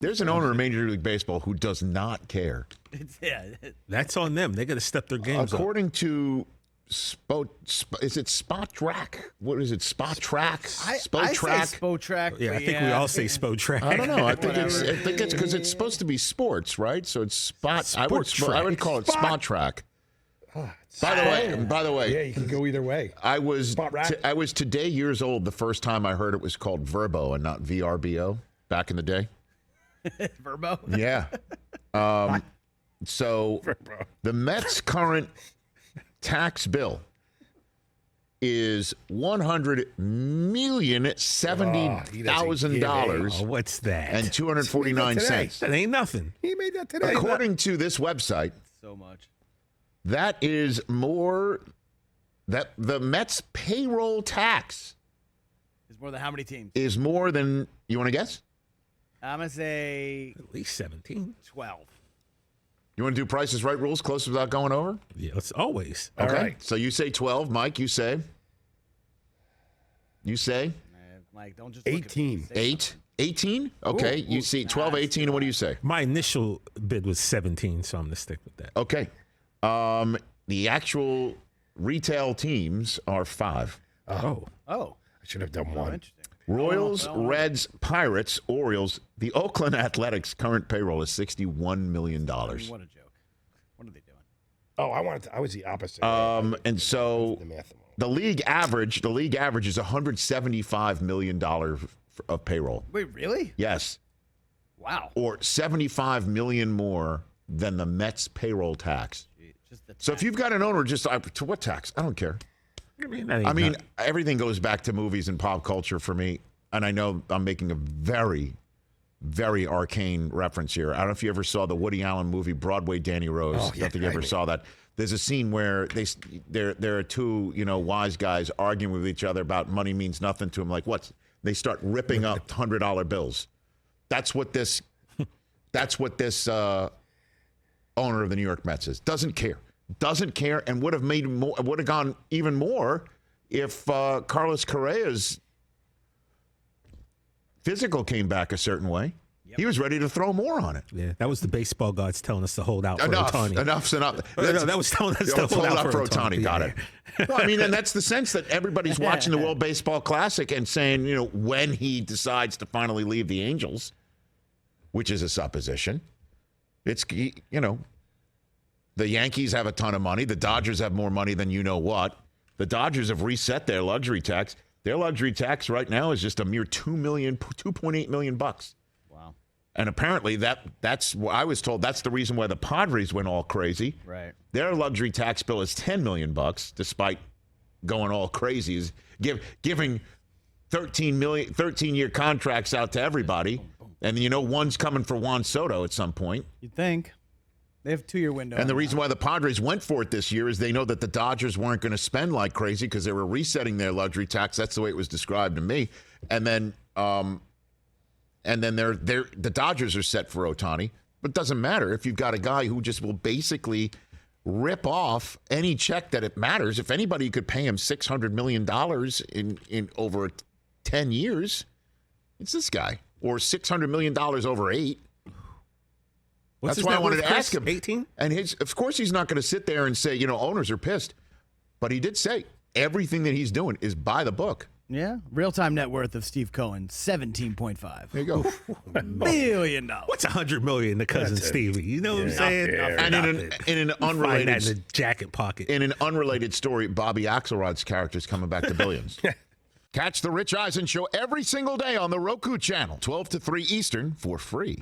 There's an owner in Major League Baseball who does not care. That's on them. They got to step their games According to is it Spotrac? What is it? Spotrac? I say Spotrac. Yeah, I think we all say Spotrac. I don't know. I think it's because it's supposed to be sports, right? So it's Spot. I would call it Spotrac. By the way, yeah, you can go either way. I was today years old the first time I heard it was called Verbo and not VRBO back in the day. Verbo? Yeah. So the Mets' current tax bill is $170,000. What's that? And 249 cents. That ain't nothing. He made that today. According to this website, so much. That is more. That the Mets' payroll tax is more than how many teams? Is more than, you want to guess? I'm going to say at least 17. 12. You want to do Price is Right rules close without going over? Yeah, it's always. Okay. All right. So you say 12. Mike, you say? Mike, don't just 18. 18? Okay. Ooh, you see 12, 18, and what do you say? My initial bid was 17, so I'm going to stick with that. Okay. The actual retail teams are 5. Oh. I should have done one. Interesting. Royals, Reds, Pirates, Orioles. The Oakland Athletics' current payroll is $61 million. What a joke. What are they doing? Oh, I was the opposite. And so the league average is $175 million of payroll. Wait, really? Yes. Wow. Or $75 million more than the Mets payroll tax. So if you've got an owner, to what tax? I don't care. I mean, everything goes back to movies and pop culture for me. And I know I'm making a very, very arcane reference here. I don't know if you ever saw the Woody Allen movie, Broadway Danny Rose. I don't think you ever saw that. There's a scene where there are two, wise guys arguing with each other about money means nothing to them. Like what? They start ripping up $100 bills. That's what this owner of the New York Mets is. Doesn't care, and would have gone even more if Carlos Correa's physical came back a certain way. Yep. He was ready to throw more on it. Yeah, that was the baseball gods telling us to hold out for Ohtani. Enough's enough. That was telling us to hold out for Ohtani. Got it. Well, I mean, and that's the sense that everybody's watching the World Baseball Classic and saying, when he decides to finally leave the Angels, which is a supposition, it's, the Yankees have a ton of money. The Dodgers have more money than you know what. The Dodgers have reset their luxury tax. Their luxury tax right now is just a mere $2.8 million bucks. Wow. And apparently that's what I was told. That's the reason why the Padres went all crazy. Right. Their luxury tax bill is $10 million bucks, despite going all crazy, is giving 13-year contracts out to everybody. And one's coming for Juan Soto at some point. You'd think. They have a 2-year window. And the reason why the Padres went for it this year is they know that the Dodgers weren't going to spend like crazy because they were resetting their luxury tax. That's the way it was described to me. And then the Dodgers are set for Ohtani. But it doesn't matter if you've got a guy who just will basically rip off any check that it matters. If anybody could pay him $600 million in over 10 years, it's this guy. Or $600 million over 8. That's why I wanted to ask him. 18? And of course he's not going to sit there and say, owners are pissed. But he did say everything that he's doing is by the book. Yeah. Real-time net worth of Steve Cohen, $17.5. There you go. $1 billion. What's $100 million to cousin Stevie? You know what I'm saying? And in an unrelated in the jacket pocket. In an unrelated story, Bobby Axelrod's character is coming back to billions. Catch the Rich Eisen Show every single day on the Roku channel, 12 to 3 Eastern, for free.